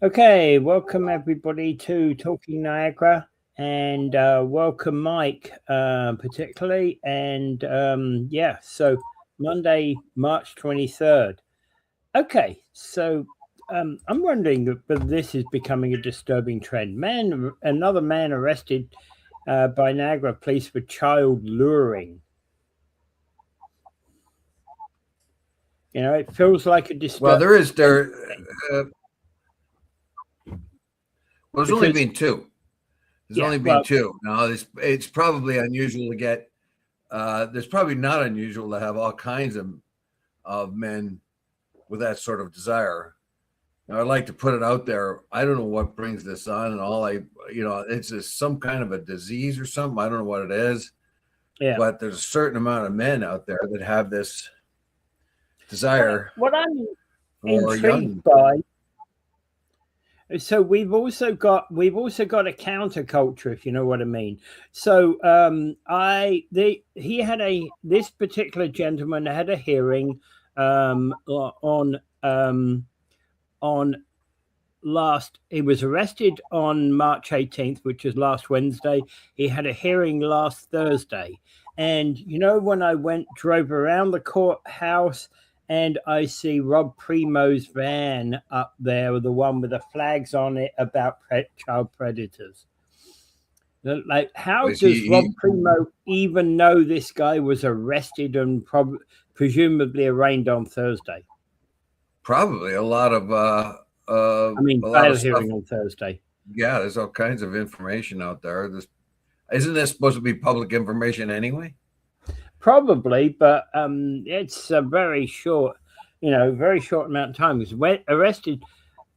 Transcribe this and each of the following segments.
Okay, welcome everybody to Talking Niagara, and welcome Mike, particularly. And so Monday, March 23rd. Okay, so I'm wondering if this is becoming a disturbing trend. Another man arrested by Niagara police for child luring. It feels like a Well, disturbing there is there. thing Uh, well, there's only because, been two. There's yeah, only been well, two. Now, it's probably unusual to get. There's probably not unusual to have all kinds of men with that sort of desire. Now, I'd like to put it out there. I don't know what brings this on, and it's just some kind of a disease or something. I don't know what it is, yeah. but there's a certain amount of men out there that have this desire What I'm for intrigued young. by. So we've also got a counterculture, if you know what I mean. So he had a this particular gentleman had a hearing on last. He was arrested on March 18th, which was last Wednesday. He had a hearing last Thursday, and when I drove around the courthouse, and I see Rob Primo's van up there, the one with the flags on it about child predators. Like, how Is does Rob he Primo even know this guy was arrested and presumably arraigned on Thursday? probably a lot of I mean, a lot bail of stuff. hearing on Thursday. Yeah, there's all kinds of information out there. Isn't this supposed to be public information anyway? Probably, but it's a very short amount of time. He was arrested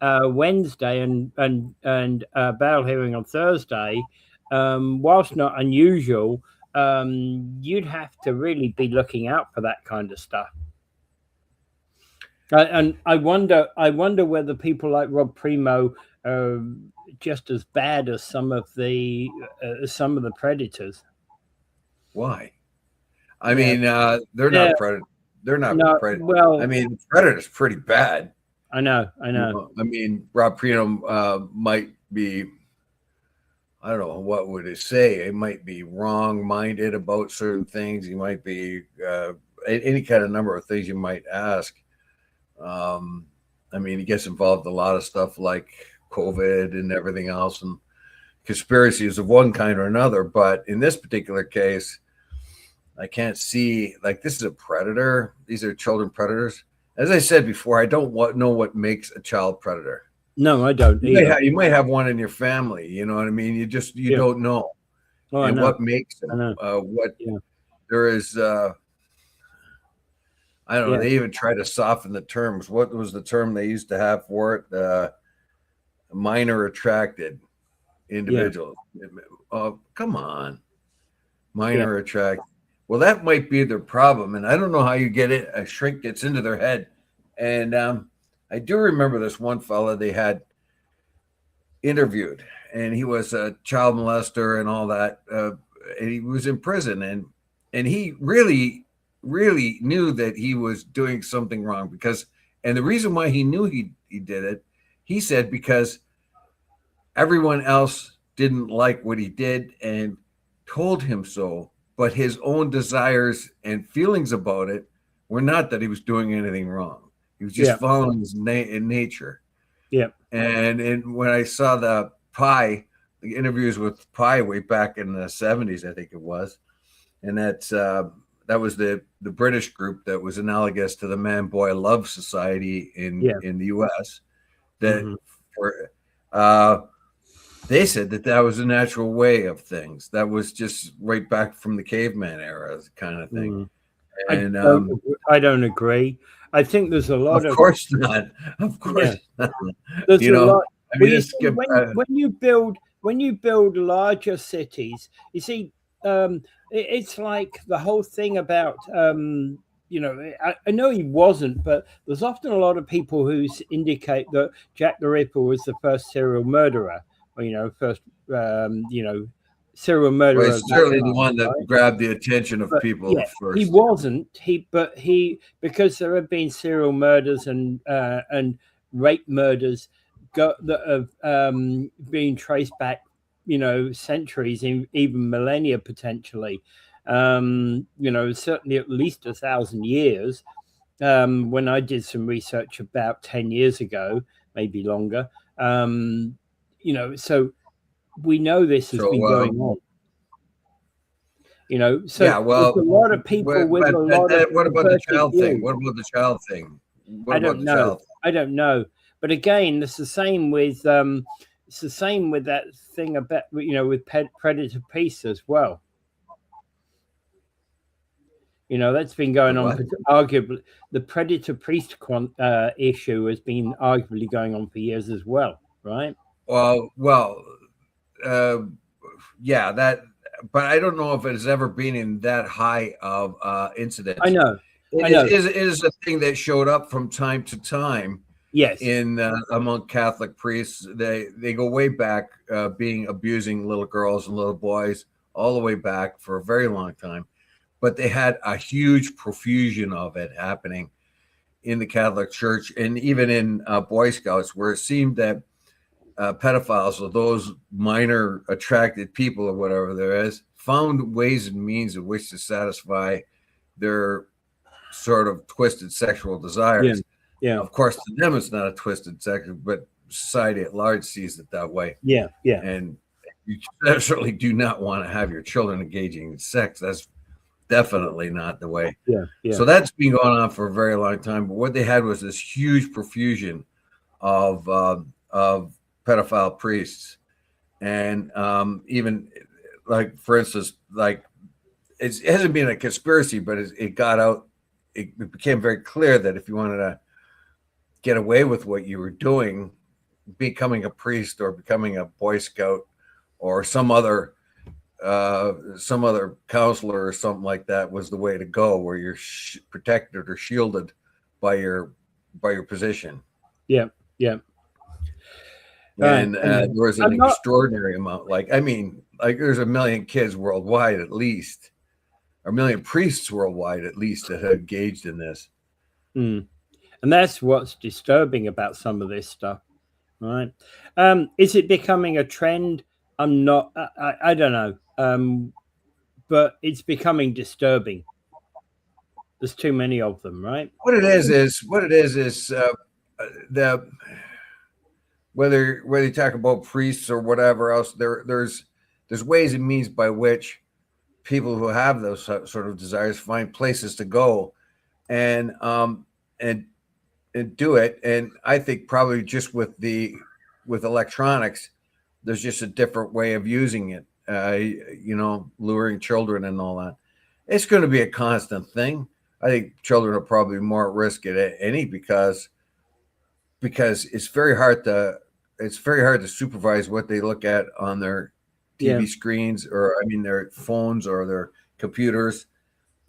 Wednesday and bail hearing on Thursday. Whilst not unusual, you'd have to really be looking out for that kind of stuff. And I wonder whether people like Rob Primo are just as bad as some of the predators. Why? I Yeah, mean, they're yeah, not predator. They're not no, predator. I well, mean, predator's pretty bad. I know. I mean, Rob Prino might be. I don't know what would it say. It might be wrong-minded about certain things. He might be any kind of number of things you might ask. I mean, he gets involved in a lot of stuff like COVID and everything else, and conspiracies of one kind or another. But in this particular case, I can't see, like, this is a predator. These are children predators. As I said before, I don't know what makes a child predator. No, I don't either. You might have one in your family. You know what I mean? You Yeah. don't know. Oh, I And know. what makes I them? know. What Yeah. there is. I don't know. Yeah. They even try to soften the terms. What was the term they used to have for it? Minor attracted individuals. Oh, come on. Minor attracted. Well, that might be their problem. And I don't know how you get it. A shrink gets into their head. And I do remember this one fella they had interviewed, and he was a child molester and all that. And he was in prison, and he really, really knew that he was doing something wrong and the reason why he knew he did it, he said, because everyone else didn't like what he did and told him so, but his own desires and feelings about it were not that he was doing anything wrong. He was just following his nature. Yeah. And when I saw the interviews with Pi way back in the 70s, I think it was, and that was the British group that was analogous to the Man Boy Love Society in the U.S. That they said that was a natural way of things. That was just right back from the caveman era kind of thing. And I don't agree. I think there's a lot of course not. Of course not. There's a lot. I mean, when you build larger cities, you see, it's like the whole thing about I know he wasn't, but there's often a lot of people who indicate that Jack the Ripper was the first serial murderer, or first serial murderer. Well, it's certainly the one that grabbed the attention of people first. He wasn't. Because there have been serial murders and rape murders been traced back, centuries, even millennia potentially. Certainly at least 1,000 years. When I did some research about 10 years ago, maybe longer. So we know this has been going on. So yeah, well, there's a lot of people with a lot of. What about the child thing? What about the child thing? I don't know. I don't know. But again, it's the same with that thing about with predator priests as well. That's been going on. Arguably, the predator priest issue has been arguably going on for years as well, right? Yeah, that. But I don't know if it has ever been in that high of incidents. I know. It is a thing that showed up from time to time. Yes. In among Catholic priests, they go way back, abusing little girls and little boys all the way back for a very long time. But they had a huge profusion of it happening in the Catholic Church and even in Boy Scouts, where it seemed that pedophiles or those minor attracted people or whatever there is found ways and means of which to satisfy their sort of twisted sexual desires. Yeah. Of course, to them it's not a twisted sexual, but society at large sees it that way. Yeah. And you certainly do not want to have your children engaging in sex. That's definitely not the way. Yeah. So that's been going on for a very long time. But what they had was this huge profusion of pedophile priests, and even like, for instance, like it hasn't been a conspiracy, but it got out. It became very clear that if you wanted to get away with what you were doing, becoming a priest or becoming a Boy Scout or some other counselor or something like that was the way to go, where you're protected or shielded by your position. Yeah. And there was an extraordinary amount. There's 1 million kids worldwide at least, or 1 million priests worldwide at least, that have engaged in this. And that's what's disturbing about some of this stuff, right? Is it becoming a trend? I'm not. I don't know. But it's becoming disturbing. There's too many of them, right? What it is whether you talk about priests or whatever else, there's ways and means by which people who have those sort of desires find places to go and do it. And I think probably just with electronics, there's just a different way of using it. Luring children and all that. It's going to be a constant thing. I think children are probably more at risk at any because it's very hard to supervise what they look at on their TV screens, or their phones or their computers.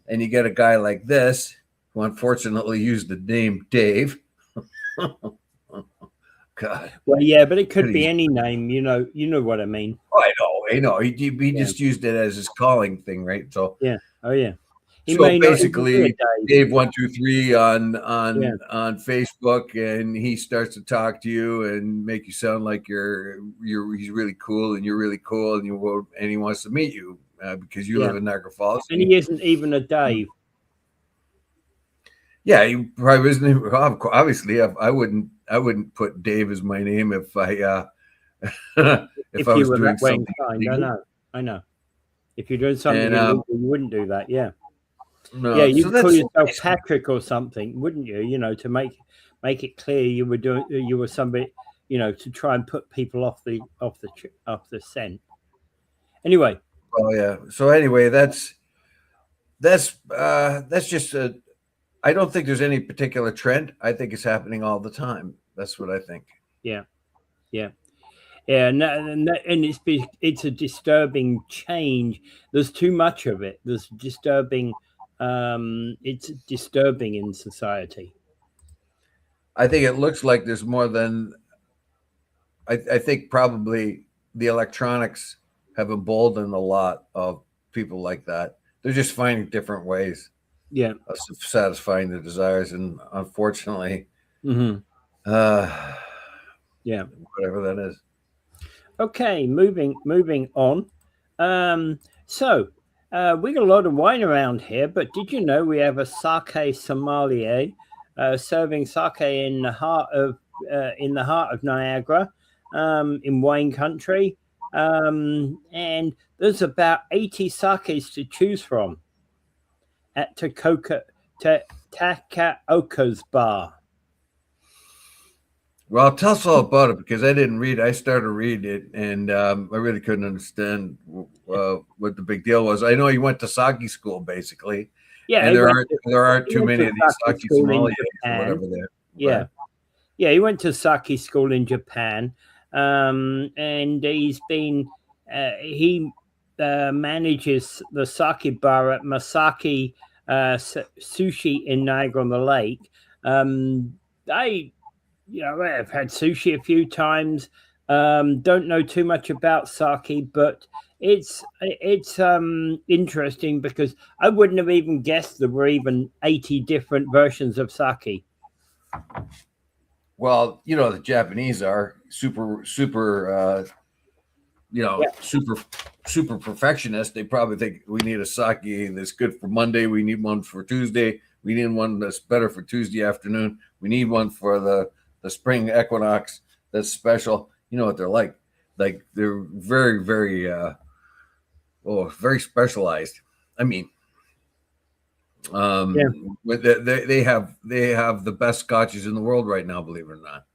And you get a guy like this who unfortunately used the name Dave. God. Well, yeah, but it could be any name. You know what I mean. Oh, I know. He just used it as his calling thing, right? So yeah. Oh yeah. So basically, Dave 123 on Facebook, and he starts to talk to you and make you sound like he's really cool, and you're really cool, and he wants to meet you because you live in Niagara Falls, and he isn't even a Dave. Yeah, he probably isn't. Obviously, I wouldn't put Dave as my name if I if I was doing something. I know. If you're doing something illegal, you wouldn't do that. Yeah. No, yeah, you'd call yourself Patrick or something, wouldn't you? To make it clear you were somebody, to try and put people off the scent. Anyway. Oh yeah. So anyway, that's just I don't think there's any particular trend. I think it's happening all the time. That's what I think. Yeah. And it's a disturbing change. There's too much of it. There's disturbing. It's disturbing in society. I think it looks like there's more than. I think probably the electronics have emboldened a lot of people like that. They're just finding different ways. Yeah. Of satisfying their desires, and unfortunately, Yeah. whatever that is. Okay, moving on. So we got a lot of wine around here, but did you know we have a sake sommelier serving sake in the heart of Niagara, in wine country, and there's about 80 sakes to choose from at Takaoka's bar. Well, tell us all about it because I didn't read. I started reading it, and I really couldn't understand what the big deal was. I know you went to sake school, basically, Yeah, and there aren't too many of these sake sake school in sommeliers or Japan. whatever there. Yeah. Yeah, he went to sake school in Japan, and he manages the sake bar at Masaki Sushi in Niagara on the Lake. I've had sushi a few times. Don't know too much about sake, but it's interesting because I wouldn't have even guessed there were even 80 different versions of sake. Well, the Japanese are super, super, super perfectionist. They probably think we need a sake that's good for Monday. We need one for Tuesday. We need one that's better for Tuesday afternoon. We need one for the spring equinox that's special. You know what they're like. Like they're very, very, very specialized. I mean, they have the best scotches in the world right now, believe it or not.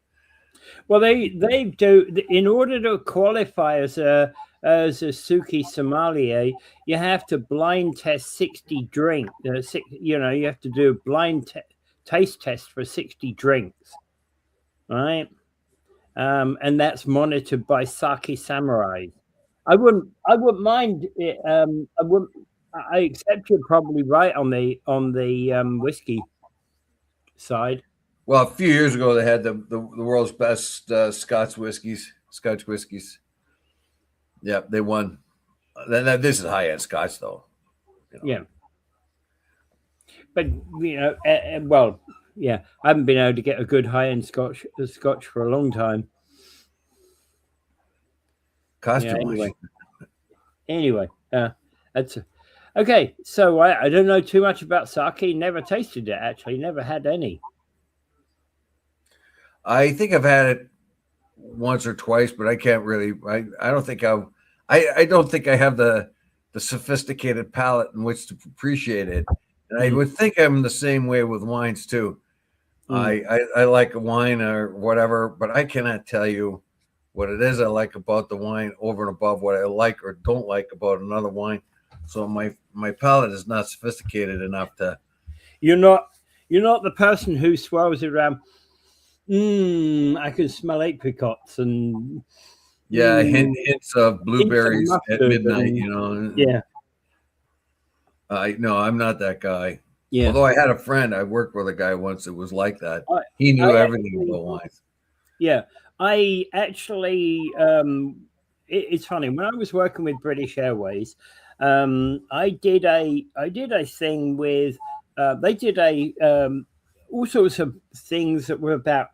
Well, they do. In order to qualify as a suki sommelier, you have to blind test 60 drinks. You have to do a blind taste test for 60 drinks, right? And that's monitored by Sake Samurai. I wouldn't mind it. I accept you're probably right on the whiskey side. Well, a few years ago, they had the world's best Scotch whiskeys. Yeah, they won. This is high end Scotch, though. Yeah, but I haven't been able to get a good high end Scotch for a long time. Cost too much. Anyway, that's okay. So I don't know too much about sake. Never tasted it, actually. Never had any. I think I've had it once or twice, but I can't really. I don't think I don't think I have the sophisticated palate in which to appreciate it. And I would think I'm the same way with wines too. I like a wine or whatever, but I cannot tell you what it is I like about the wine over and above what I like or don't like about another wine. So my palate is not sophisticated enough to. You're not the person who swirls it around. I can smell apricots and hints of blueberries at midnight. Yeah. No, I'm not that guy. Yeah. Although I had a friend, I worked with a guy once that was like that. He knew everything about wines. Yeah, I actually. It's funny when I was working with British Airways. I did a thing with. They did all sorts of things that were about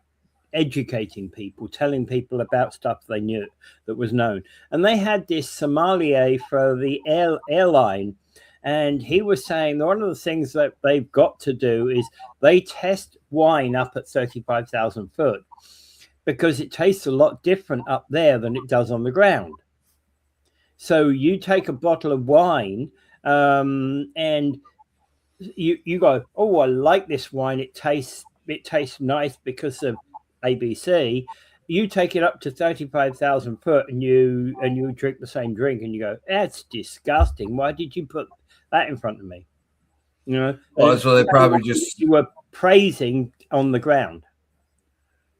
educating people, telling people about stuff they knew that was known, and they had this sommelier for the airline. And he was saying that one of the things that they've got to do is they test wine up at 35,000 foot because it tastes a lot different up there than it does on the ground. So you take a bottle of wine and you go, oh, I like this wine. It tastes nice because of ABC. You take it up to 35,000 foot and you drink the same drink and you go, that's disgusting. Why did you put that in front of me? Well, so they probably just you were praising on the ground.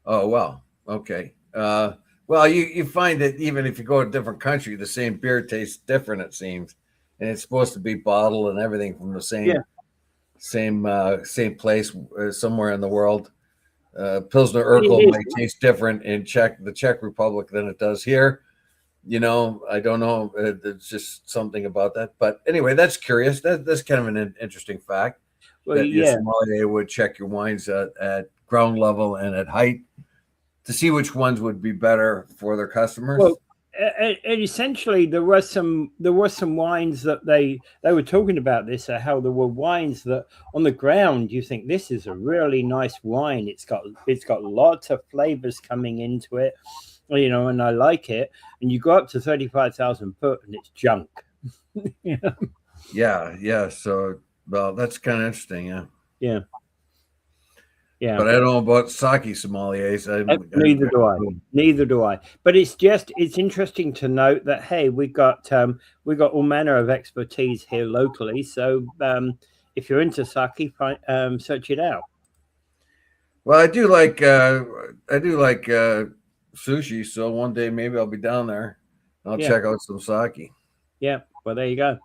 Oh well, okay. Well, you find that even if you go to a different country, the same beer tastes different. It seems, and it's supposed to be bottled and everything from the same place somewhere in the world. Pilsner Urquell might taste different in the Czech Republic than it does here. I don't know. There's just something about that. But anyway, that's curious. That's kind of an interesting fact. Well, that your sommelier would check your wines at ground level and at height. to see which ones would be better for their customers. Well, and essentially there were some wines that they were talking about this, how there were wines that on the ground you think this is a really nice wine. It's got lots of flavors coming into it, you know, and I like it. And you go up to 35,000 foot and it's junk. You know? Yeah. So, well, that's kind of interesting. Yeah. But I don't know about sake sommeliers. Neither do I. But it's interesting to note that, hey, we've got all manner of expertise here locally. So if you're into sake, search it out. Well, I do like sushi. So one day maybe I'll be down there. I'll check out some sake. Yeah. Well, there you go.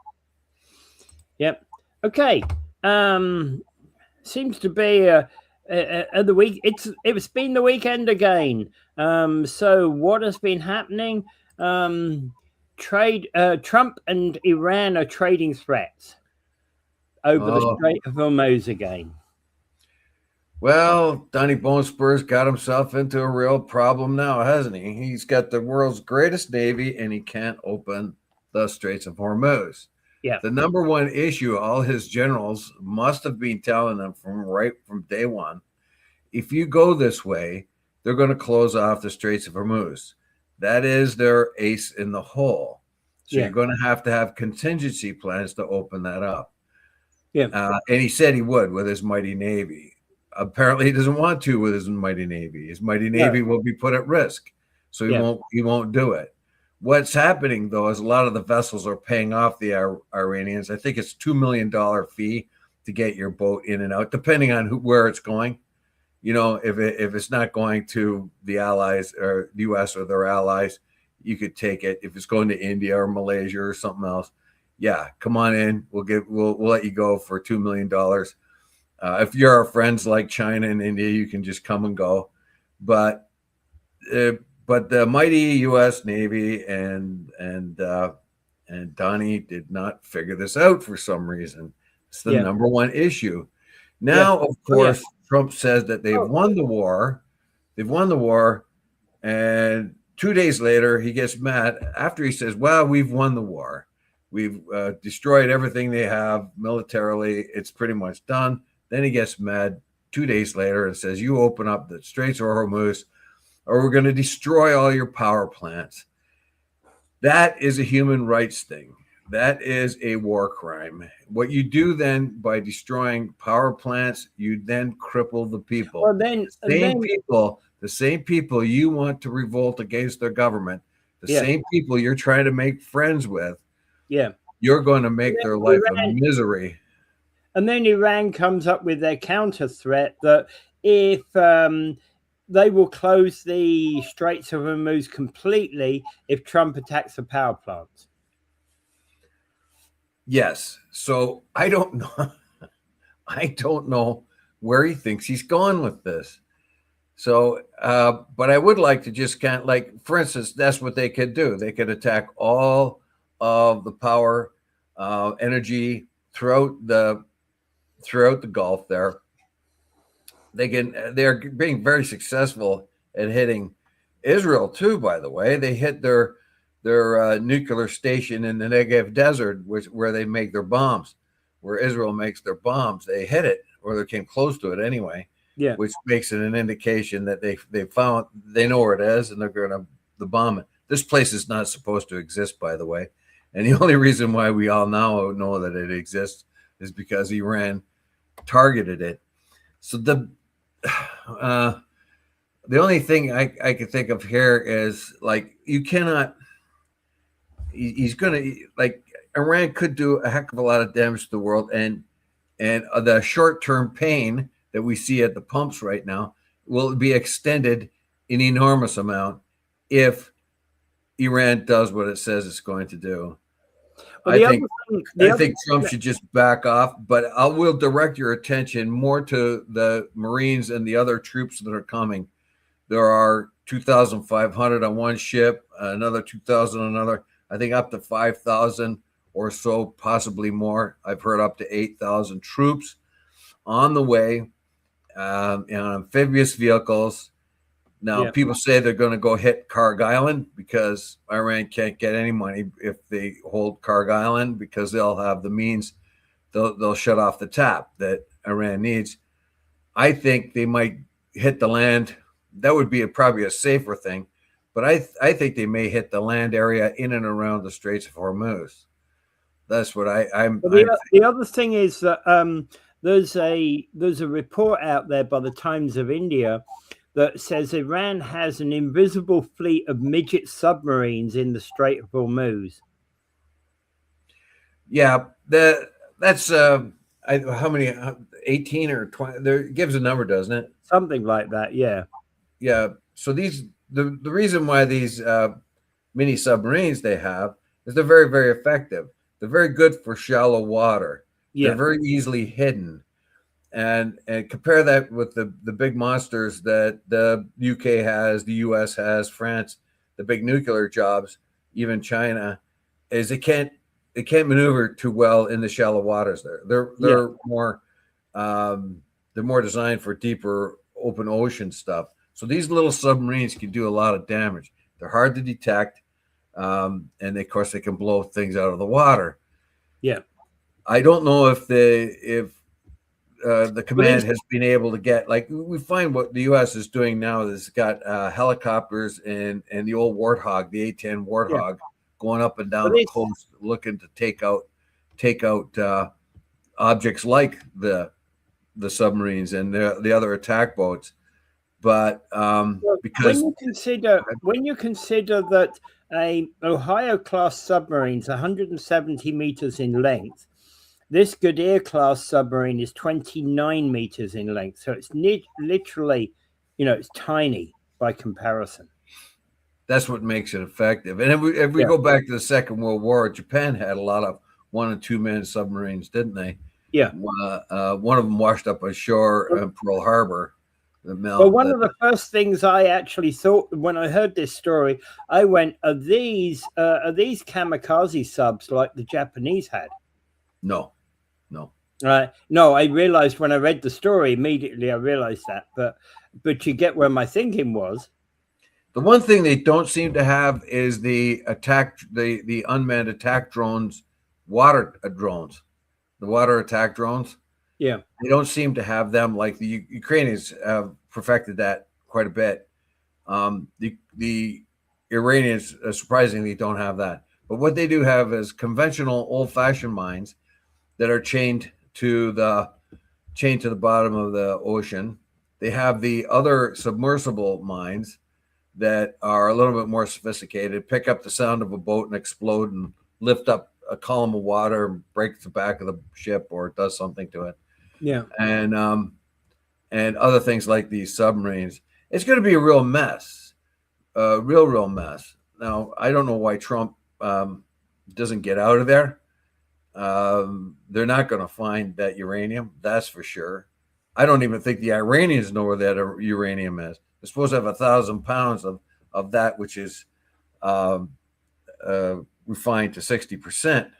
Yep. Okay. Seems to be the week. It's been the weekend again. So what has been happening? Trump and Iran are trading threats over the Strait of Hormuz again. Well, Donny Bonespur's got himself into a real problem now, hasn't he? He's got the world's greatest navy, and he can't open the Straits of Hormuz. Yeah. The number one issue all his generals must have been telling them from day one, if you go this way, they're going to close off the Straits of Hormuz. That is their ace in the hole. So you're going to have contingency plans to open that up. Yeah. And he said he would with his mighty navy. Apparently he doesn't want to with his mighty navy. His mighty navy will be put at risk. So he won't do it. What's happening, though, is a lot of the vessels are paying off the Iranians. I think it's $2 million fee to get your boat in and out, depending on where it's going. You know, if it's not going to the allies or the U.S. or their allies, you could take it. If it's going to India or Malaysia or something else, come on in. We'll let you go for $2 million. If you're our friends like China and India, you can just come and go. But the mighty U.S. Navy and Donnie did not figure this out for some reason. It's the number one issue. Now, of course, Trump says that they've won the war. They've won the war. And 2 days later, he gets mad after he says, well, we've won the war. We've destroyed everything they have militarily. It's pretty much done. Then he gets mad 2 days later and says, you open up the Straits of Hormuz, or we're going to destroy all your power plants. That is a human rights thing. That is a war crime. What you do then by destroying power plants, you then cripple the people. Well, the same people you want to revolt against their government, the same people you're trying to make friends with, you're going to make their life a misery. And then Iran comes up with their counter threat that if they will close the Straits of Hormuz completely if Trump attacks the power plants. Yes. So I don't know. I don't know where he thinks he's going with this. So, but I would like to just kind of like, for instance, that's what they could do. They could attack all of the power, energy throughout the Gulf there. They're being very successful at hitting Israel too, by the way. They hit their nuclear station in the Negev desert, where they make their bombs, where Israel makes their bombs. They hit it, or they came close to it anyway. Yeah, which makes it an indication that they know where it is, and they're going to bomb it. This place is not supposed to exist, by the way, and the only reason why we all now know that it exists is because Iran targeted it. So the only thing I can think of here is, like, you cannot. He's going to, like, Iran could do a heck of a lot of damage to the world, and the short-term pain that we see at the pumps right now will be extended an enormous amount if Iran does what it says it's going to do. Well, I think Trump should just back off, but I will direct your attention more to the Marines and the other troops that are coming. There are 2,500 on one ship, another 2,000 on another. I think up to 5,000 or so, possibly more. I've heard up to 8,000 troops on the way in amphibious vehicles. Now, Yeah. people say they're going to go hit Karg Island because Iran can't get any money if they hold Karg Island, because they'll have the means. They'll shut off the tap that Iran needs. I think they might hit the land. That would be probably a safer thing. But I think they may hit the land area in and around the Straits of Hormuz. That's what I'm. But the other thing is that there's a report out there by the Times of India that says Iran has an invisible fleet of midget submarines in the Strait of Hormuz. Yeah, that's how many? 18 or 20? There gives a number, doesn't it? Something like that. Yeah. Yeah. So the reason why these mini submarines they have is they're very, very effective. They're very good for shallow water. Yeah. They're very easily hidden. And compare that with the big monsters that the UK has, the US has, France, the big nuclear jobs, even China, is they can't maneuver too well in the shallow waters there. They're more designed for deeper open ocean stuff. So these little submarines can do a lot of damage. They're hard to detect, and of course they can blow things out of the water. Yeah. I don't know if the command has been able to get, like, we find what the U.S. is doing now is got helicopters and the old Warthog, the A-10 Warthog, going up and down the coast looking to take out objects like the submarines and the other attack boats. But because when you consider that a Ohio class submarine is 170 meters in length, this Goodyear class submarine is 29 meters in length, so it's literally, it's tiny by comparison. That's what makes it effective. And if we go back to the Second World War, Japan had a lot of 1 and 2 man submarines, didn't they? Yeah. One of them washed up ashore in Pearl Harbor. Well, one of the first things I actually thought when I heard this story, I went, are these kamikaze subs like the Japanese had? No. No, I realized when I read the story immediately. I realized that, but you get where my thinking was. The one thing they don't seem to have is the unmanned attack drones, the water attack drones. Yeah, they don't seem to have them like the Ukrainians have perfected that quite a bit. The Iranians surprisingly don't have that, but what they do have is conventional old-fashioned mines that are chained to the bottom of the ocean. They have the other submersible mines that are a little bit more sophisticated, pick up the sound of a boat and explode and lift up a column of water and break the back of the ship or does something to it. Yeah. And other things like these submarines. It's going to be a real mess, real mess. Now, I don't know why Trump doesn't get out of there. They're not going to find that uranium, that's for sure. I don't even think the Iranians know where that uranium is. They're supposed to have 1,000 pounds of that, which is refined to 60%,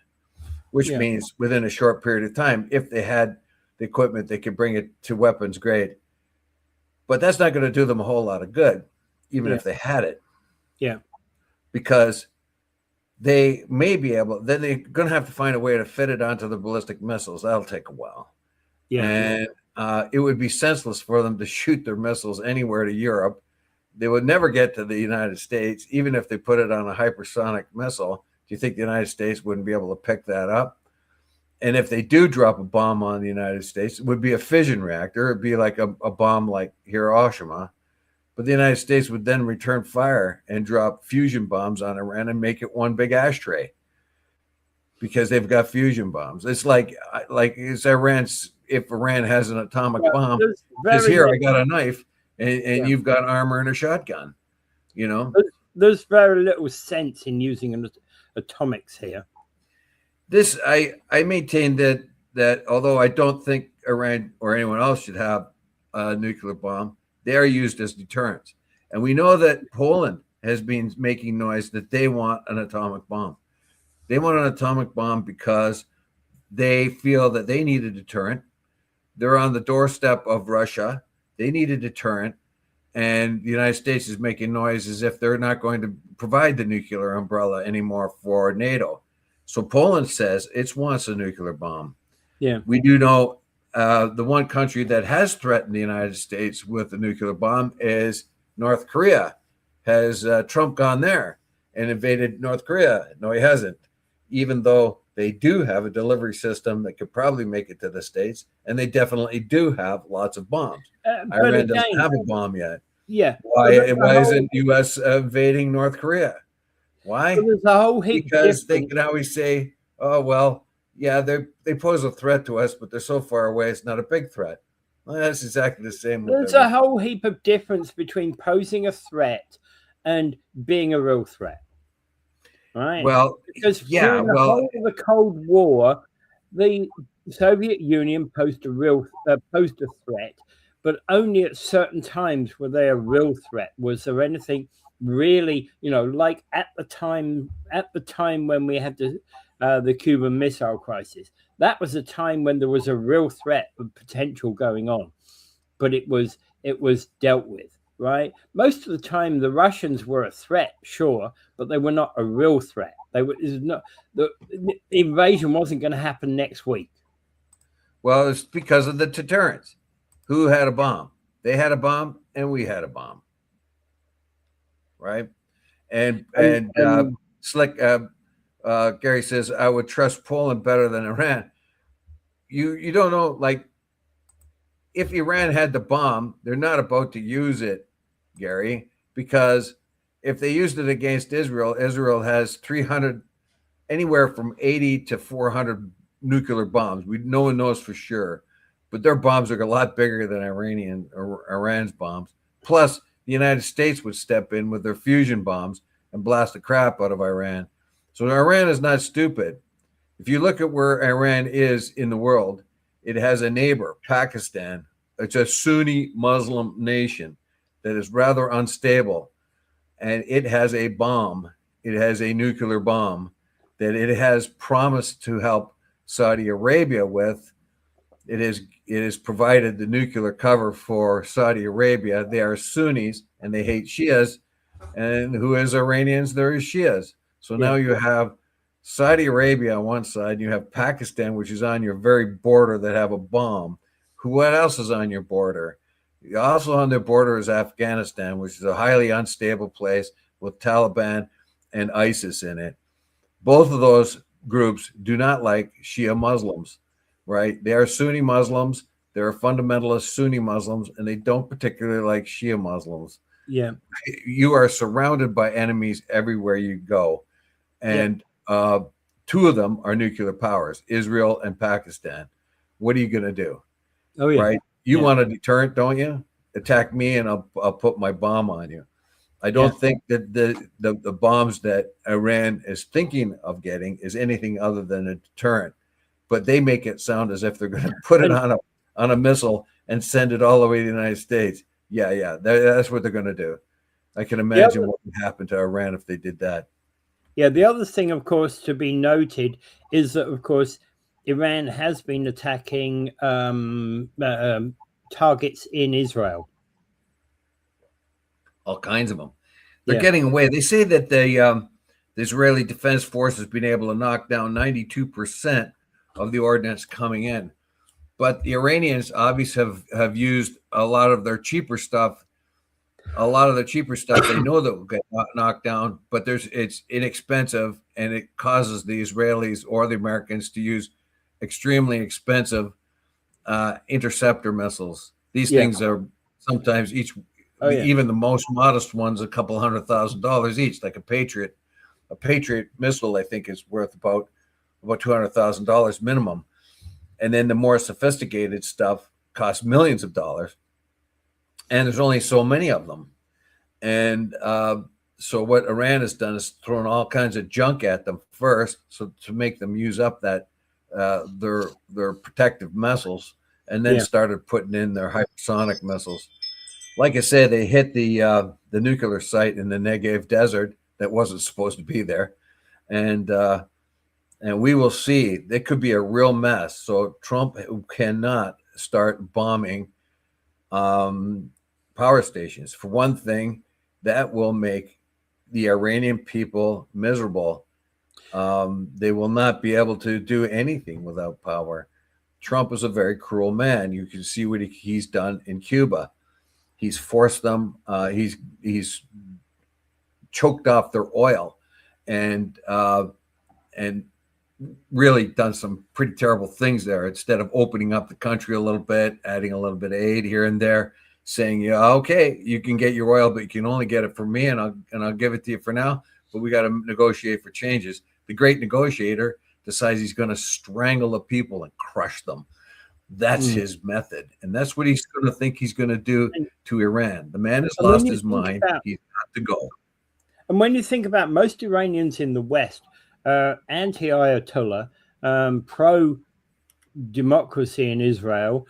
which means within a short period of time, if they had the equipment, they could bring it to weapons grade. But that's not going to do them a whole lot of good, even if they had it. Yeah. Because they may be able, then they're going to have to find a way to fit it onto the ballistic missiles. That'll take a while. Yeah. And it would be senseless for them to shoot their missiles anywhere to Europe. They would never get to the United States, even if they put it on a hypersonic missile. Do you think the United States wouldn't be able to pick that up? And if they do drop a bomb on the United States, it would be a fission reactor. It'd be like a bomb like Hiroshima. But the United States would then return fire and drop fusion bombs on Iran and make it one big ashtray because they've got fusion bombs. It's like it's Iran's. If Iran has an atomic bomb, just here I got a knife and you've got armor and a shotgun. There's very little sense in using atomics here. This I maintain that although I don't think Iran or anyone else should have a nuclear bomb, they are used as deterrents. And we know that Poland has been making noise that they want an atomic bomb. They want an atomic bomb because they feel that they need a deterrent. They're on the doorstep of Russia. They need a deterrent. and the United States is making noise as if they're not going to provide the nuclear umbrella anymore for NATO. So Poland says it wants a nuclear bomb. Yeah. We do know the one country that has threatened the United States with a nuclear bomb is North Korea. Has Trump gone there and invaded North Korea? No, he hasn't. Even though they do have a delivery system that could probably make it to the States, and they definitely do have lots of bombs. Iran doesn't have a bomb yet. Yeah. Why isn't U.S. invading North Korea? Why? There's a whole heap because they can always say, oh, well, yeah, they pose a threat to us, but they're so far away, it's not a big threat. Well, that's exactly the same. There's a whole heap of difference between posing a threat and being a real threat. Right. Well, because during the whole of the Cold War, the Soviet Union posed a threat, but only at certain times were they a real threat. Was there anything really, like at the time when we had the Cuban Missile Crisis? That was a time when there was a real threat of potential going on, but it was dealt with. Right. Most of the time, the Russians were a threat, sure, but they were not a real threat. The invasion wasn't going to happen next week. Well, it's because of the deterrence. Who had a bomb? They had a bomb, and we had a bomb. Right. And Slick Gary says, I would trust Poland better than Iran. You don't know, like, if Iran had the bomb, they're not about to use it, Gary, because if they used it against Israel, Israel has 300, anywhere from 80 to 400 nuclear bombs. No one knows for sure, but their bombs are a lot bigger than Iran's bombs. Plus, the United States would step in with their fusion bombs and blast the crap out of Iran. So Iran is not stupid. If you look at where Iran is in the world, it has a neighbor, Pakistan. It's a Sunni Muslim nation that is rather unstable. And it has a bomb. It has a nuclear bomb that it has promised to help Saudi Arabia with. It is provided the nuclear cover for Saudi Arabia. They are Sunnis and they hate Shias. And who is Iranians? There is Shias. So now you have Saudi Arabia on one side, you have Pakistan, which is on your very border, that have a bomb. What else is on your border? Also on their border is Afghanistan, which is a highly unstable place with Taliban and ISIS in it. Both of those groups do not like Shia Muslims, right? They are Sunni Muslims. They're fundamentalist Sunni Muslims, and they don't particularly like Shia Muslims. Yeah. You are surrounded by enemies everywhere you go. And two of them are nuclear powers, Israel and Pakistan. What are you going to do? Oh, yeah. Right? You want a deterrent, don't you? Attack me and I'll put my bomb on you. I don't think that the bombs that Iran is thinking of getting is anything other than a deterrent. But they make it sound as if they're going to put it on a missile and send it all the way to the United States. Yeah. That's what they're going to do. I can imagine what would happen to Iran if they did that. Yeah, the other thing, of course, to be noted is that, of course, Iran has been attacking targets in Israel. All kinds of them. They're getting away. They say that the Israeli Defense Force has been able to knock down 92% of the ordnance coming in. But the Iranians obviously have used a lot of their cheaper stuff. A lot of the cheaper stuff they know that will get knocked down, but it's inexpensive, and it causes the Israelis or the Americans to use extremely expensive interceptor missiles. These things are sometimes even the most modest ones, a couple $100,000 each, like a Patriot. A Patriot missile, I think, is worth about $200,000 minimum. And then the more sophisticated stuff costs millions of dollars. And there's only so many of them. And so what Iran has done is thrown all kinds of junk at them first, so to make them use up that their protective missiles, and then started putting in their hypersonic missiles. Like I said, they hit the nuclear site in the Negev desert that wasn't supposed to be there. And we will see. It could be a real mess. So Trump cannot start bombing power stations. For one thing, that will make the Iranian people miserable. They will not be able to do anything without power. Trump is a very cruel man. You can see what he's done in Cuba. He's forced them. He's choked off their oil, and really done some pretty terrible things there. Instead of opening up the country a little bit, adding a little bit of aid here and there, saying, yeah, okay, you can get your oil, but you can only get it from me, and I'll give it to you for now. But we got to negotiate for changes. The great negotiator decides he's going to strangle the people and crush them. That's his method, and that's what he's going to think he's going to do to Iran. The man has lost his mind. He's got to go. And when you think about most Iranians in the West, anti-Ayatollah, pro-democracy in Israel,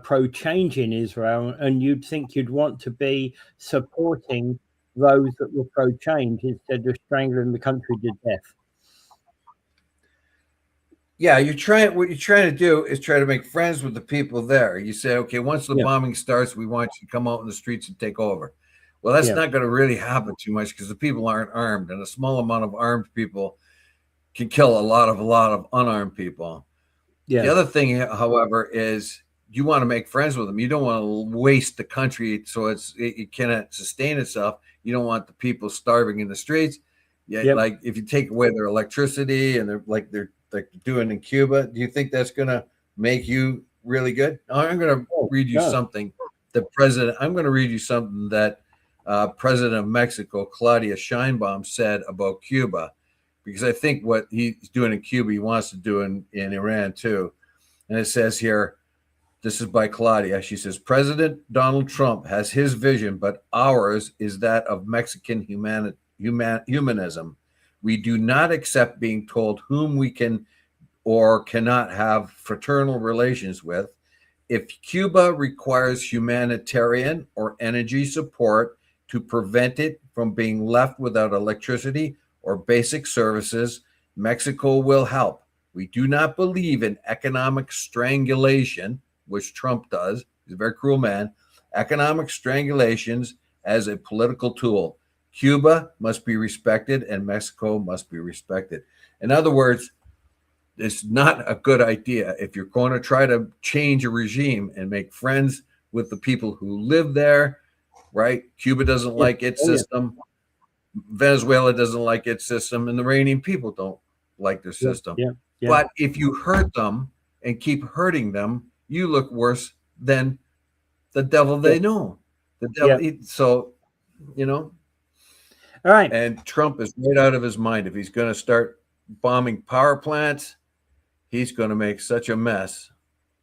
pro-change in Israel, and you'd think you'd want to be supporting those that were pro-change instead of strangling the country to death. Yeah, what you're trying to do is try to make friends with the people there. You say, okay, once the bombing starts, we want you to come out in the streets and take over. Well, that's not going to really happen too much because the people aren't armed, and a small amount of armed people can kill a lot of unarmed people. Yeah. The other thing, however, is you want to make friends with them. You don't want to waste the country so it cannot sustain itself. You don't want the people starving in the streets. Yeah, like if you take away their electricity and they're like doing in Cuba, do you think that's going to make you really good? I'm going to read you something. I'm going to read you something that President of Mexico, Claudia Sheinbaum, said about Cuba, because I think what he's doing in Cuba, he wants to do in Iran too. And it says here, this is by Claudia. She says, President Donald Trump has his vision, but ours is that of Mexican humanism. We do not accept being told whom we can or cannot have fraternal relations with. If Cuba requires humanitarian or energy support to prevent it from being left without electricity or basic services, Mexico will help. We do not believe in economic strangulation, which Trump does. He's a very cruel man. Economic strangulations as a political tool. Cuba must be respected and Mexico must be respected. In other words, it's not a good idea if you're going to try to change a regime and make friends with the people who live there, right? Cuba doesn't like its system. Venezuela doesn't like its system, and the Iranian people don't like their system. But if you hurt them and keep hurting them, you look worse than the devil they know. The devil. So, all right. And Trump is right out of his mind. If he's going to start bombing power plants, he's going to make such a mess.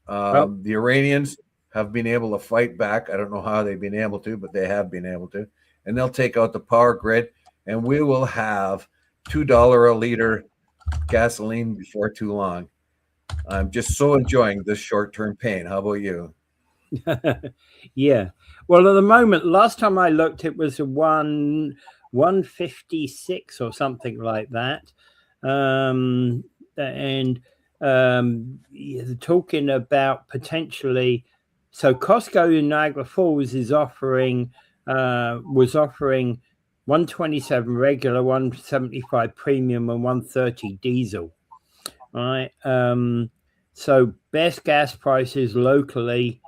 The Iranians have been able to fight back. I don't know how they've been able to, but they have been able to. And they'll take out the power grid, and we will have $2 a liter gasoline before too long. I'm just so enjoying this short-term pain. How about you? Yeah. Well, at the moment, last time I looked, it was a 156 or something like that. Talking about potentially, so Costco in Niagara Falls is was offering 127 regular, 175 premium, and 130 diesel. Right. So best gas prices locally.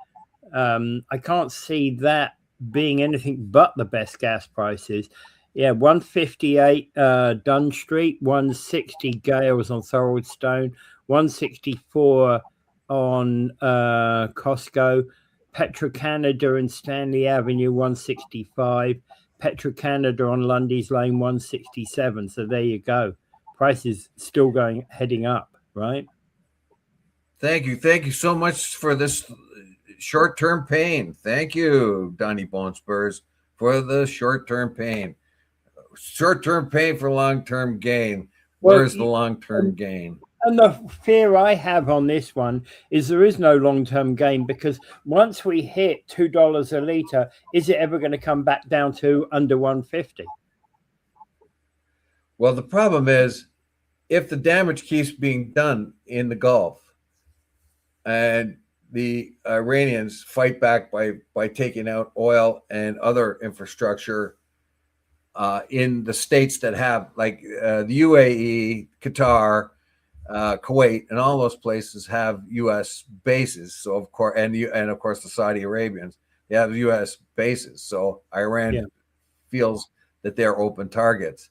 I can't see that being anything but the best gas prices. Yeah, 158 Dunn Street, 160 Gales on Thorold Stone, 164 on Costco, Petro-Canada and Stanley Avenue, 165, Petro-Canada on Lundy's Lane, 167. So there you go. Prices still heading up, right? Thank you. Thank you so much for this short-term pain. Thank you, Donnie Bone Spurs, for the short-term pain. Short-term pain for long-term gain. Where's the long-term gain? And the fear I have on this one is there is no long-term gain, because once we hit $2 a litre, is it ever going to come back down to under 150? Well, the problem is if the damage keeps being done in the Gulf and the Iranians fight back by taking out oil and other infrastructure in the states that have, like the UAE, Qatar, Kuwait, and all those places have U.S. bases. So of course, and of course the Saudi Arabians, they have U.S. bases. So Iran feels that they're open targets,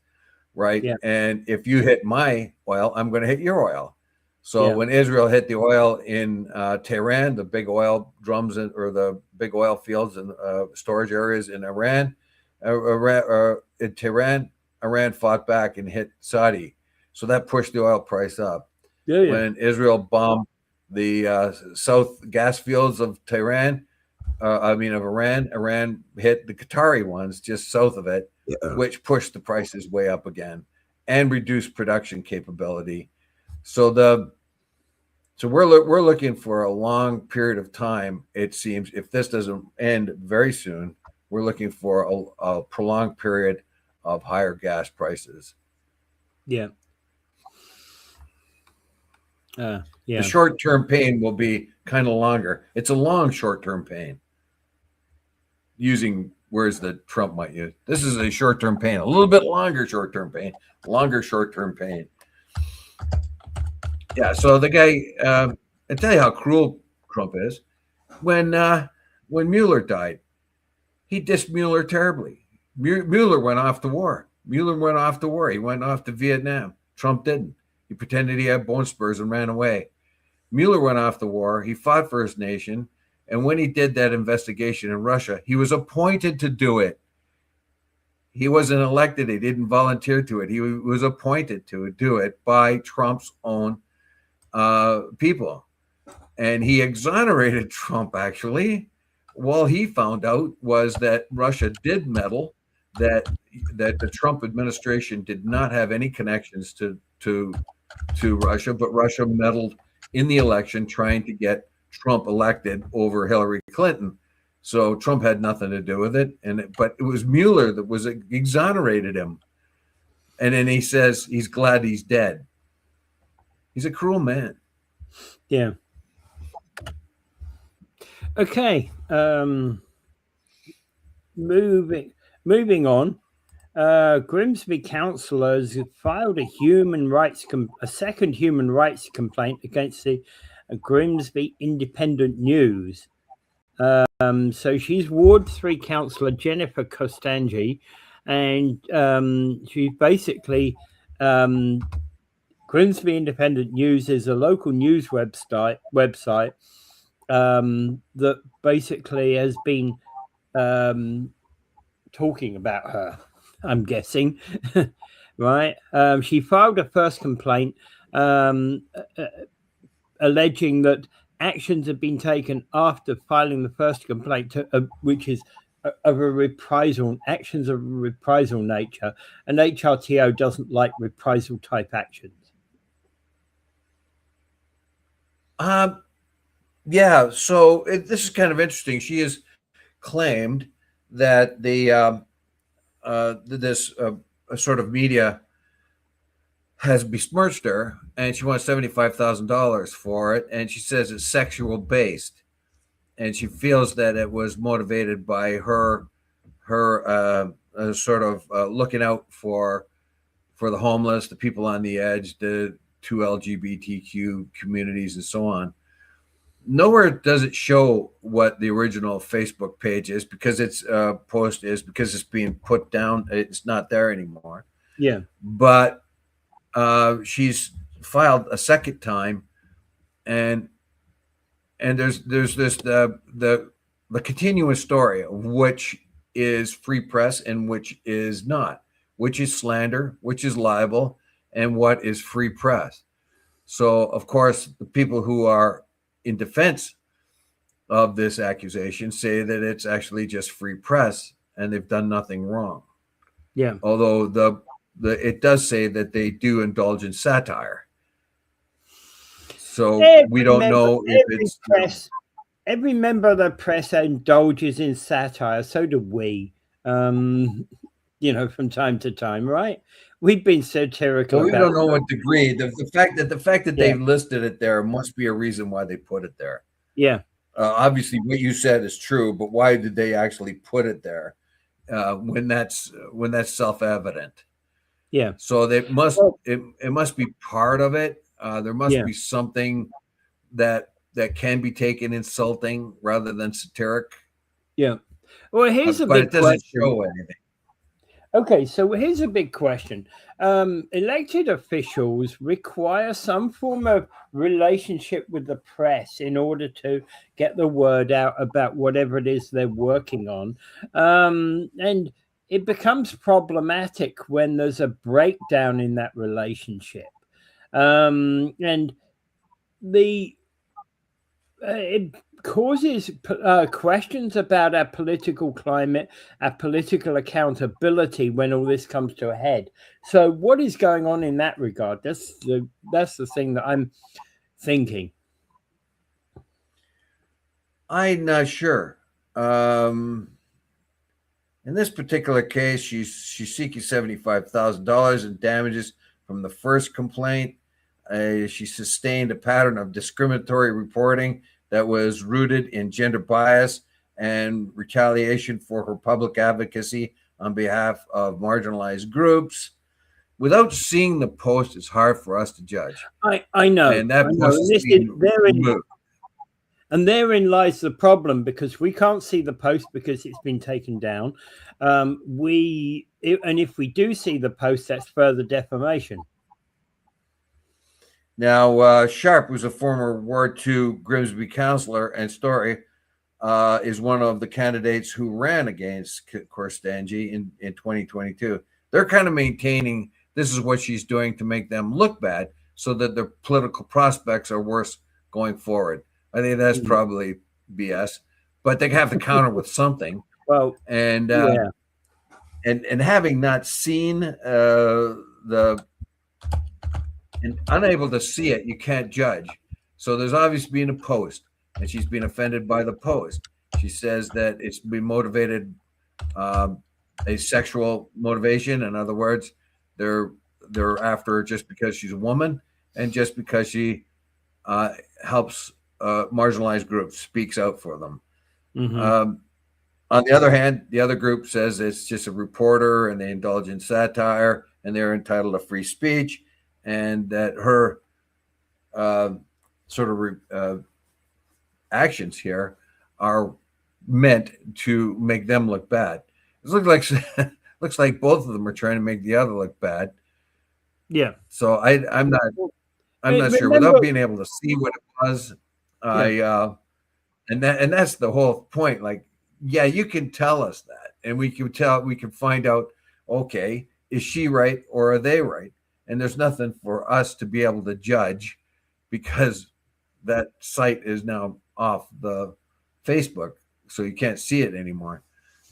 right? Yeah. And if you hit my oil, I'm going to hit your oil. So when Israel hit the oil in Tehran, the big oil drums or the big oil fields and storage areas in Iran, in Tehran, Iran fought back and hit Saudi. So that pushed the oil price up. When Israel bombed the south gas fields of Tehran, of Iran, Iran hit the Qatari ones just south of it, which pushed the prices way up again and reduced production capability. So we're looking for a long period of time. It seems, if this doesn't end very soon, we're looking for a prolonged period of higher gas prices. Yeah. The short-term pain will be kind of longer. It's a long short-term pain. Using words that Trump might use. This is a short-term pain, a little bit longer short-term pain, longer short-term pain. Yeah, so the guy, I tell you how cruel Trump is. When Mueller died, he dissed Mueller terribly. Mueller went off to war. He went off to Vietnam. Trump didn't. He pretended he had bone spurs and ran away. Mueller went off to war. He fought for his nation. And when he did that investigation in Russia, he was appointed to do it. He wasn't elected. He didn't volunteer to it. He was appointed to do it by Trump's own people. And he exonerated Trump, actually. All he found out was that Russia did meddle, that the Trump administration did not have any connections to Russia, but Russia meddled in the election trying to get Trump elected over Hillary Clinton. So Trump had nothing to do with it. But it was Mueller that was exonerated him. And then he says he's glad he's dead. He's a cruel man. Yeah. Okay. Moving on. Grimsby councillors filed a second human rights complaint against the Grimsby Independent News. So she's Ward 3 councillor Jennifer Costangi, and she's basically Grimsby Independent News is a local news website that basically has been talking about her, I'm guessing. Right. She filed a first complaint alleging that actions have been taken after filing the first complaint, which is of a reprisal nature, and HRTO doesn't like reprisal type actions. Yeah, so this is kind of interesting. She has claimed that this sort of media has besmirched her, and she wants $75,000 for it, and she says it's sexual based, and she feels that it was motivated by her sort of looking out for the homeless, the people on the edge, the two LGBTQ communities, and so on. Nowhere does it show what the original Facebook page is, because its post is, because it's being put down. It's not there anymore. Yeah, but she's filed a second time, and there's this the continuous story of which is free press and which is not, which is slander, which is libel, and what is free press. So of course the people who are in defense of this accusation say that it's actually just free press and they've done nothing wrong. Yeah. Although it does say that they do indulge in satire. So we don't know if it's every member of the press indulges in satire. So do we. From time to time, right? We've been satirical. Well, we don't know what degree. The fact that they've listed it there must be a reason why they put it there. Yeah. Obviously, what you said is true, but why did they actually put it there when that's self-evident? Yeah. So they must Well, it must be part of it. There must yeah. be something that can be taken insulting rather than satiric, Yeah. Well, here's a but big it doesn't question. show anything. Okay, so here's a big question. Elected officials require some form of relationship with the press in order to get the word out about whatever it is they're working on. And it becomes problematic when there's a breakdown in that relationship. And the it causes questions about our political climate, our political accountability when all this comes to a head. So, what is going on in that regard? That's the thing that I'm thinking. I'm not sure. In this particular case, she's seeking $75,000 in damages from the first complaint. She sustained a pattern of discriminatory reporting that was rooted in gender bias and retaliation for her public advocacy on behalf of marginalized groups. Without seeing the post, it's hard for us to judge. I know, And that I know, post and is being removed. and therein lies the problem because we can't see the post because it's been taken down. And if we do see the post, that's further defamation. Now, Sharp, who's a former Ward 2 Grimsby councilor, and Story is one of the candidates who ran against Korstanji in 2022. They're kind of maintaining this is what she's doing to make them look bad so that their political prospects are worse going forward. I think that's probably BS, but they have to counter with something. Well, and yeah. and having not seen the and unable to see it, you can't judge. So there's obviously been a post, and she's been offended by the post. She says that it's been motivated, a sexual motivation. In other words, they're after her just because she's a woman and just because she helps marginalized groups, speaks out for them. Mm-hmm. On the other hand, the other group says it's just a reporter and they indulge in satire and they're entitled to free speech, and that her actions here are meant to make them look bad. It looks like both of them are trying to make the other look bad. Yeah. So I'm not sure. Remember, Without being able to see what it was, and that's the whole point. Like, yeah, you can tell us that, and we can find out. Okay, is she right or are they right? And there's nothing for us to be able to judge because that site is now off the Facebook, so you can't see it anymore.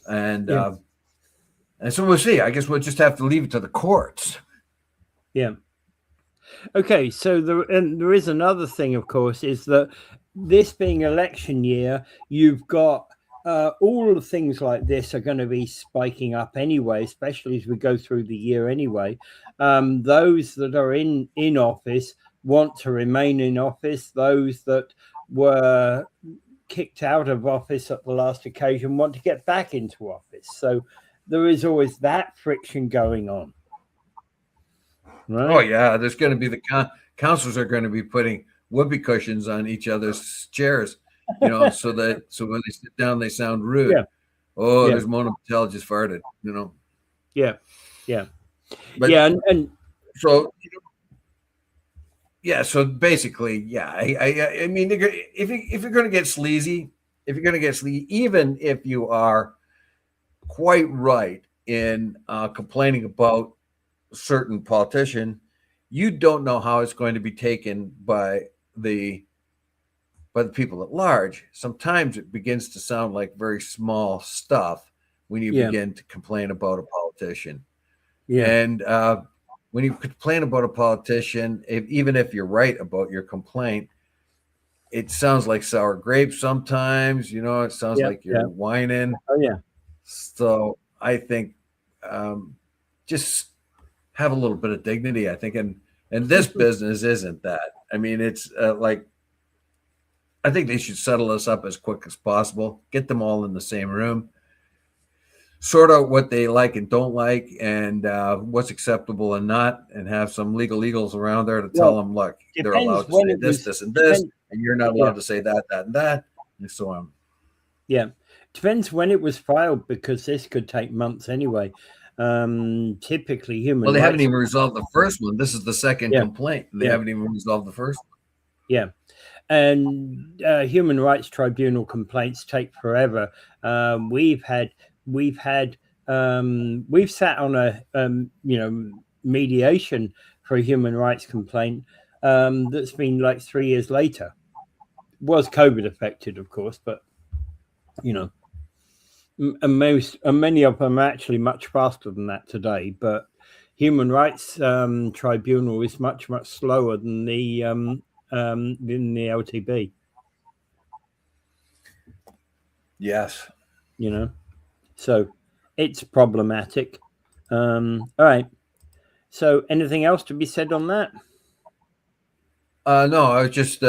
And so we'll see. I guess we'll just have to leave it to the courts. Yeah. Okay, so there is another thing, of course, is that this being election year, you've got all the things like this are going to be spiking up anyway, especially as we go through the year anyway. Those that are in office want to remain in office. Those that were kicked out of office at the last occasion want to get back into office. So there is always that friction going on. Right? Oh yeah, there's going to be the councilors are going to be putting whoopee cushions on each other's chairs, so when they sit down they sound rude. Yeah. Oh, there's Mona Patel just farted, Yeah, yeah, but yeah, and so yeah, so basically, yeah, I mean, if you're going to get sleazy, even if you are quite right in complaining about a certain politician, you don't know how it's going to be taken by the people at large. Sometimes it begins to sound like very small stuff when you begin to complain about a politician. Yeah. And when you complain about a politician, even if you're right about your complaint, it sounds like sour grapes sometimes. It sounds like you're whining. Oh yeah. So I think just have a little bit of dignity, I think, and this business isn't that. I mean, it's like I think they should settle this up as quick as possible. Get them all in the same room. Sort out what they like and don't like, and what's acceptable and not, and have some legal eagles around there to tell them, look, they're allowed to say this, this, and this, and you're not allowed to say that, that, and that, and so on. Yeah, depends when it was filed, because this could take months anyway. Typically, human. Well, they haven't even resolved the first one. This is the second complaint, and they haven't even resolved the first one. Yeah. And human rights tribunal complaints take forever. We've sat on a mediation for a human rights complaint that's been like 3 years later. Was COVID affected, of course, but and many of them are actually much faster than that today. But human rights tribunal is much slower than the LTB. Yes. So it's problematic. All right. So anything else to be said on that? No, I was just,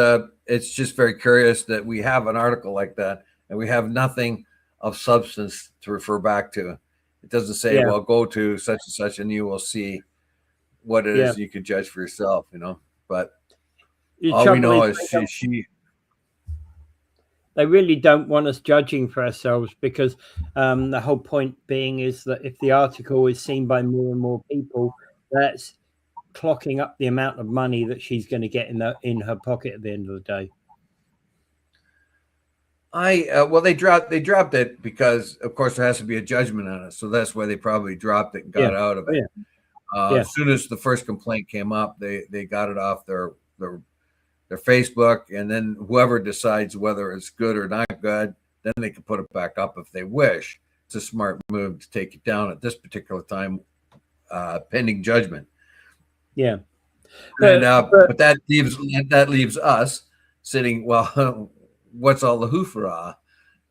it's just very curious that we have an article like that and we have nothing of substance to refer back to. It doesn't say, well, go to such and such and you will see what it is. You can judge for yourself, but all we know is she. They really don't want us judging for ourselves, because the whole point being is that if the article is seen by more and more people, that's clocking up the amount of money that she's going to get in her pocket at the end of the day. Well, they dropped it because, of course, there has to be a judgment on it, so that's why they probably dropped it and got out of it. As soon as the first complaint came up, they got it off their Facebook, and then whoever decides whether it's good or not good, then they can put it back up if they wish. It's a smart move to take it down at this particular time, pending judgment. Yeah, but that leaves us sitting. Well, what's all the hoofah?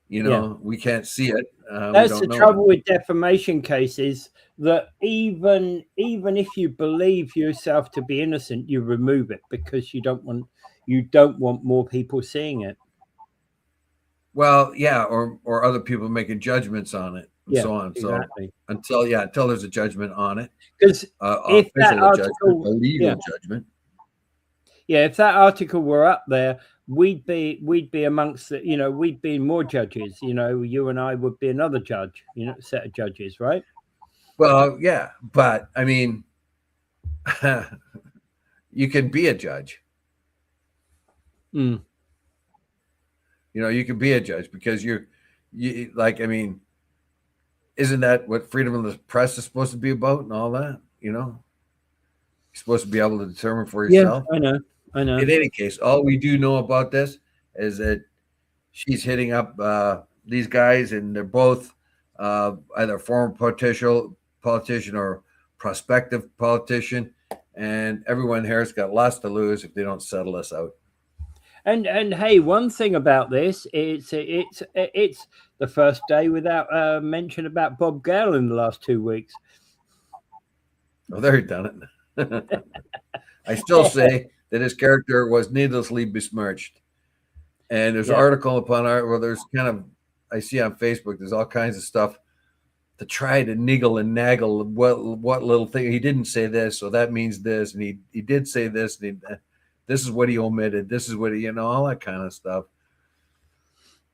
We can't see it. That's the trouble with defamation cases, that even if you believe yourself to be innocent, you remove it because you don't want more people seeing it. Well, yeah, or other people making judgments on it and so on. Exactly. So until there's a judgment on it, because if that article, a legal judgment. Yeah, if that article were up there, we'd be amongst the, we'd be more judges. You and I would be another judge, set of judges, right? Well, yeah, but I mean, you can be a judge. Mm. You can be a judge because you like, I mean, isn't that what freedom of the press is supposed to be about and all that? You're supposed to be able to determine for yourself. Yeah, I know. In any case, all we do know about this is that she's hitting up these guys, and they're both either former politician or prospective politician, and everyone here has got lots to lose if they don't settle this out. And hey, one thing about this, it's the first day without mention about Bob Gale in the last 2 weeks. Oh, they've done it. I still say that his character was needlessly besmirched. And there's article upon art where there's I see on Facebook, there's all kinds of stuff to try to niggle and naggle what little thing. He didn't say this, so that means this, and he did say this, and this is what he omitted. This is what he, all that kind of stuff.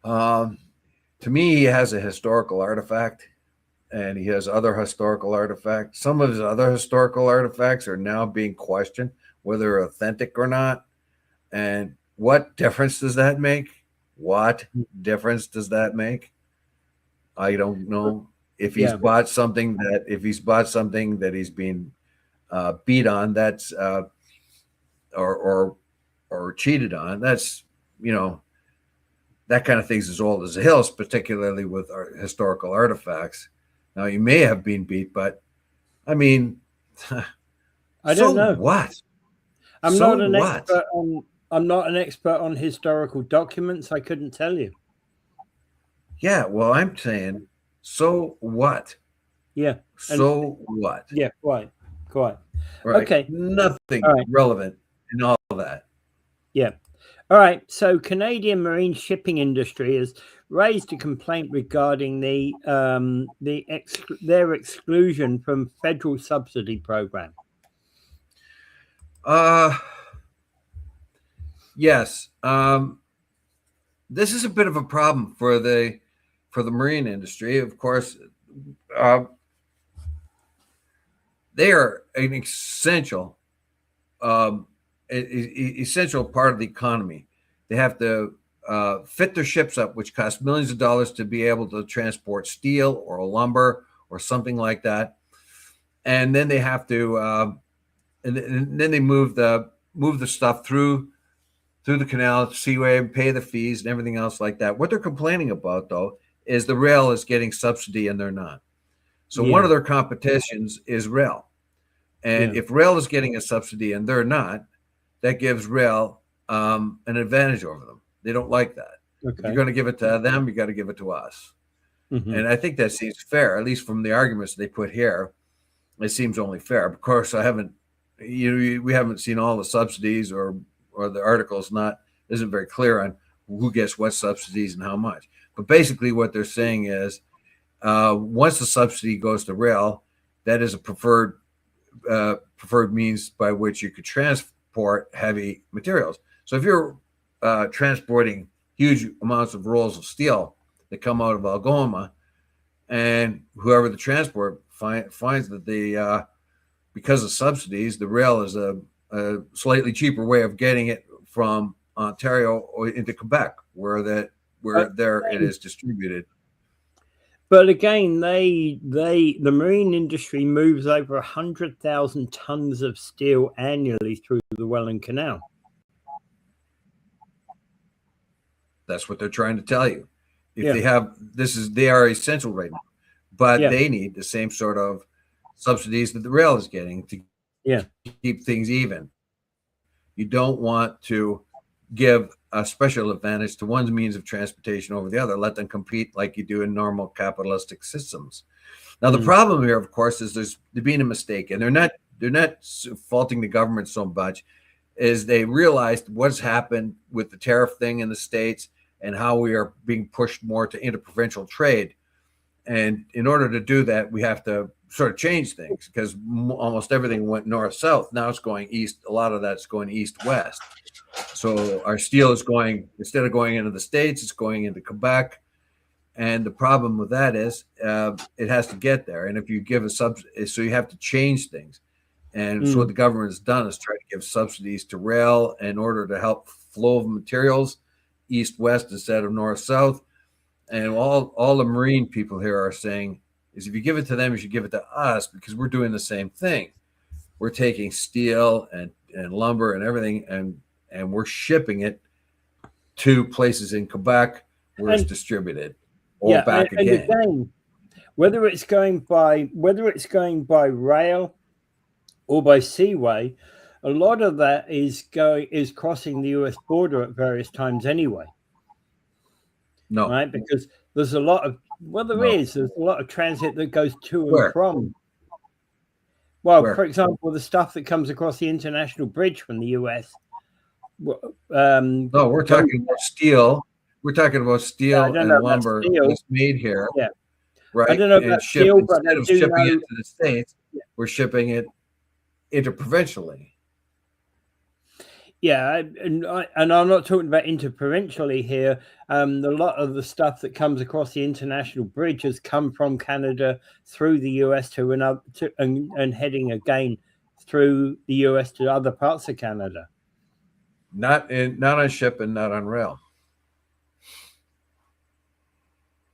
To me, he has a historical artifact, and he has other historical artifacts. Some of his other historical artifacts are now being questioned, whether they're authentic or not. And what difference does that make? What difference does that make? I don't know. If he's bought something that he's being beat on, that's or cheated on, that's that kind of thing's as old as the hills, particularly with our historical artifacts. Now, you may have been beat, but I mean, I don't know. What? I'm not an expert on historical documents. I couldn't tell you. Yeah, well, I'm saying, so what? Yeah. So what? Yeah, quite. Right. Okay. Nothing relevant in all of that. Yeah. All right. So, Canadian marine shipping industry has raised a complaint regarding their exclusion from federal subsidy program. Yes. This is a bit of a problem for the marine industry. Of course, they are an essential essential part of the economy. They have to fit their ships up, which costs millions of dollars to be able to transport steel or lumber or something like that. And then they have to, and then they move the stuff through the canal, seaway, and pay the fees and everything else like that. What they're complaining about, though, is the rail is getting subsidy and they're not. So one of their competitions is rail. And if rail is getting a subsidy and they're not, that gives rail an advantage over them. They don't like that. If you're going to give it to them, you got to give it to us. And I think that seems fair, at least from the arguments they put here. It seems only fair. Of course, we haven't seen all the subsidies or the articles isn't very clear on who gets what subsidies and how much. But basically what they're saying is once the subsidy goes to rail, that is a preferred means by which you could transport heavy materials. So if you're transporting huge amounts of rolls of steel that come out of Algoma, and whoever the transport finds that because of subsidies, the rail is a slightly cheaper way of getting it from Ontario or into Quebec, where it is distributed. But again, the marine industry moves over 100,000 tons of steel annually through the Welland Canal. That's what they're trying to tell you. If they are essential right now, but they need the same sort of subsidies that the rail is getting to keep things even. You don't want to give a special advantage to one's means of transportation over the other. Let them compete like you do in normal capitalistic systems. Now, the problem here, of course, is there's been a mistake, and they're not faulting the government so much, is they realized what's happened with the tariff thing in the States and how we are being pushed more to interprovincial trade. And in order to do that, we have to sort of change things, because almost everything went north-south. Now it's going east. A lot of that's going east-west. So our steel is going, instead of going into the States, it's going into Quebec. And the problem with that is it has to get there. And if you give a subsidy, so you have to change things. And so what the government has done is try to give subsidies to rail in order to help flow of materials east-west instead of north-south. And all the marine people here are saying is, if you give it to them, you should give it to us, because we're doing the same thing. We're taking steel and lumber and everything, and we're shipping it to places in Quebec where it's distributed, or back again. And again, whether it's going by rail or by seaway, a lot of that is crossing the US border at various times anyway. No, right? Because there's a lot of there's a lot of transit that goes to and from. Well, for example, the stuff that comes across the international bridge from the US. No, we're talking about steel. We're talking about steel and lumber that's made here. Yeah. Right. I don't know about steel, but instead of shipping it to the States, we're shipping it interprovincially. Yeah, and I'm not talking about interprovincially here. A lot of the stuff that comes across the international bridge has come from Canada through the US and heading again through the US to other parts of Canada. Not on ship and not on rail.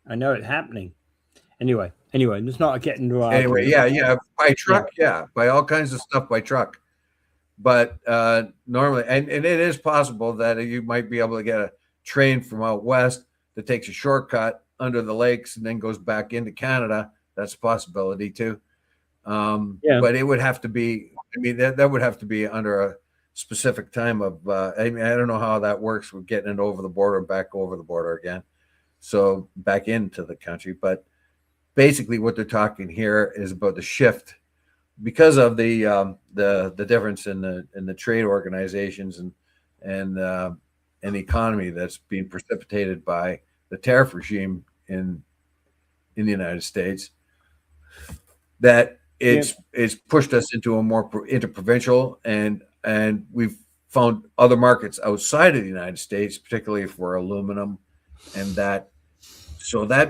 I know it's happening. Anyway, let's not get into anyway. Yeah, by truck, by all kinds of stuff by truck. But normally, and it is possible that you might be able to get a train from out west that takes a shortcut under the lakes and then goes back into Canada. That's a possibility too. But it would have to be, that would have to be under a specific time of, I don't know how that works with getting it over the border and back over the border again. So back into the country. But basically what they're talking here is about the shift, because of the difference in the trade organizations and and the economy that's being precipitated by the tariff regime in the United States, that it's pushed us into a more interprovincial, and we've found other markets outside of the United States, particularly for aluminum, and that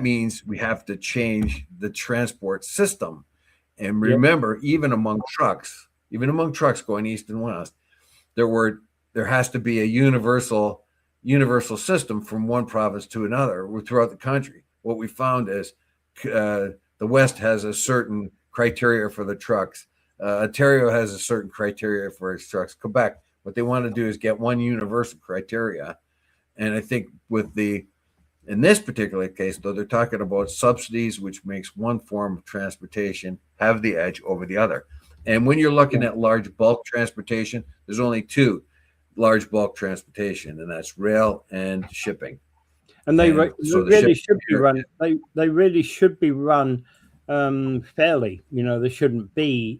means we have to change the transport system. And remember, even among trucks going east and west, there has to be a universal system from one province to another throughout the country. What we found is the West has a certain criteria for the trucks. Ontario has a certain criteria for its trucks. Quebec, what they want to do is get one universal criteria. And I think in this particular case, though, they're talking about subsidies, which makes one form of transportation have the edge over the other. And when you're looking at large bulk transportation, there's only two large bulk transportation, and that's rail and shipping. And they really should be run. They really should be run fairly. There shouldn't be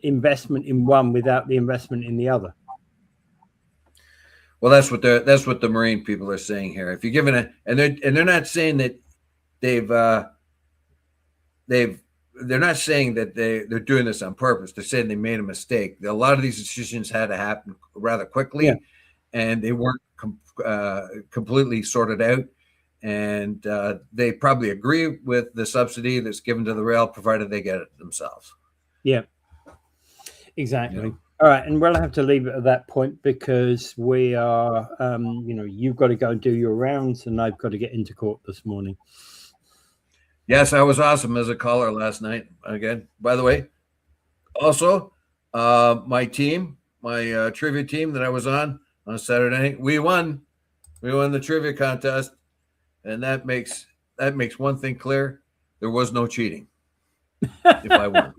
investment in one without the investment in the other. Well, that's what the Marine people are saying here. If you're given and they're not saying that they're not saying that they're doing this on purpose. They're saying they made a mistake. A lot of these decisions had to happen rather quickly, and they weren't completely sorted out. And they probably agree with the subsidy that's given to the rail, provided they get it themselves. Yeah, exactly. All right, and we'll have to leave it at that point because we are, you've got to go and do your rounds, and I've got to get into court this morning. Yes, I was awesome as a caller last night. Again, by the way, also, my trivia team that I was on Saturday night, we won the trivia contest, and that makes one thing clear: there was no cheating. If I won.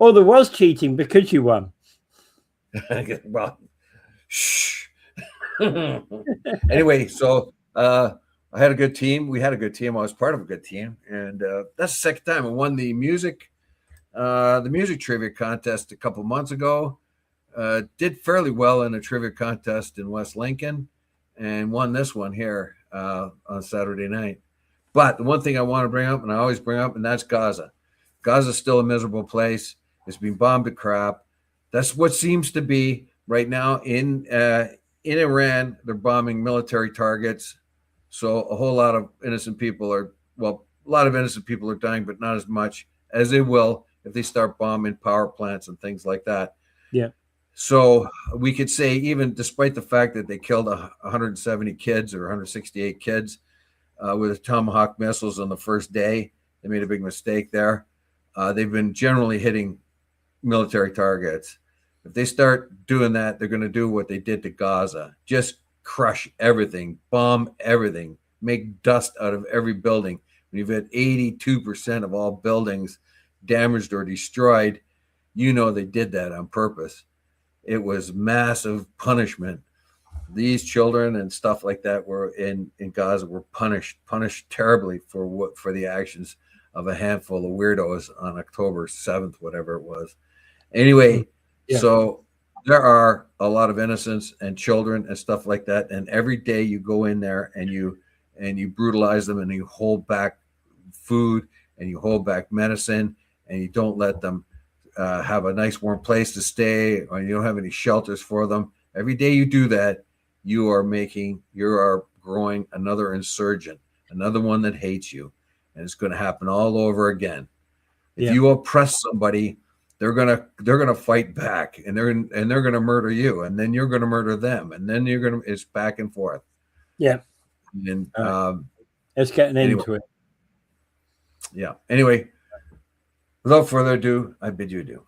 Oh, there was cheating because you won. Well, shh. Anyway, so I had a good team. We had a good team. I was part of a good team, and that's the second time I won the music trivia contest a couple months ago. Did fairly well in a trivia contest in West Lincoln, and won this one here on Saturday night. But the one thing I want to bring up, and I always bring up, and that's Gaza. Gaza's still a miserable place. It's been bombed to crap. That's what seems to be right now in Iran. They're bombing military targets. So a whole lot of innocent people are dying, but not as much as they will if they start bombing power plants and things like that. Yeah. So we could say, even despite the fact that they killed 170 kids or 168 kids with Tomahawk missiles on the first day, they made a big mistake there. They've been generally hitting military targets. If they start doing that, they're going to do what they did to Gaza. Just crush everything, bomb everything, make dust out of every building. When you've had 82% of all buildings damaged or destroyed, they did that on purpose. It was massive punishment. These children and stuff like that were in Gaza were punished terribly for the actions of a handful of weirdos on October 7th, whatever it was. Anyway, So there are a lot of innocents and children and stuff like that. And every day you go in there and you brutalize them, and you hold back food and you hold back medicine, and you don't let them have a nice warm place to stay, or you don't have any shelters for them. Every day you do that, you are growing another insurgent, another one that hates you. And it's going to happen all over again. If you oppress somebody, they're gonna fight back, and they're gonna murder you, and then you're gonna murder them, and then it's back and forth. Yeah. And let's get into it. Yeah. Anyway, without further ado, I bid you adieu.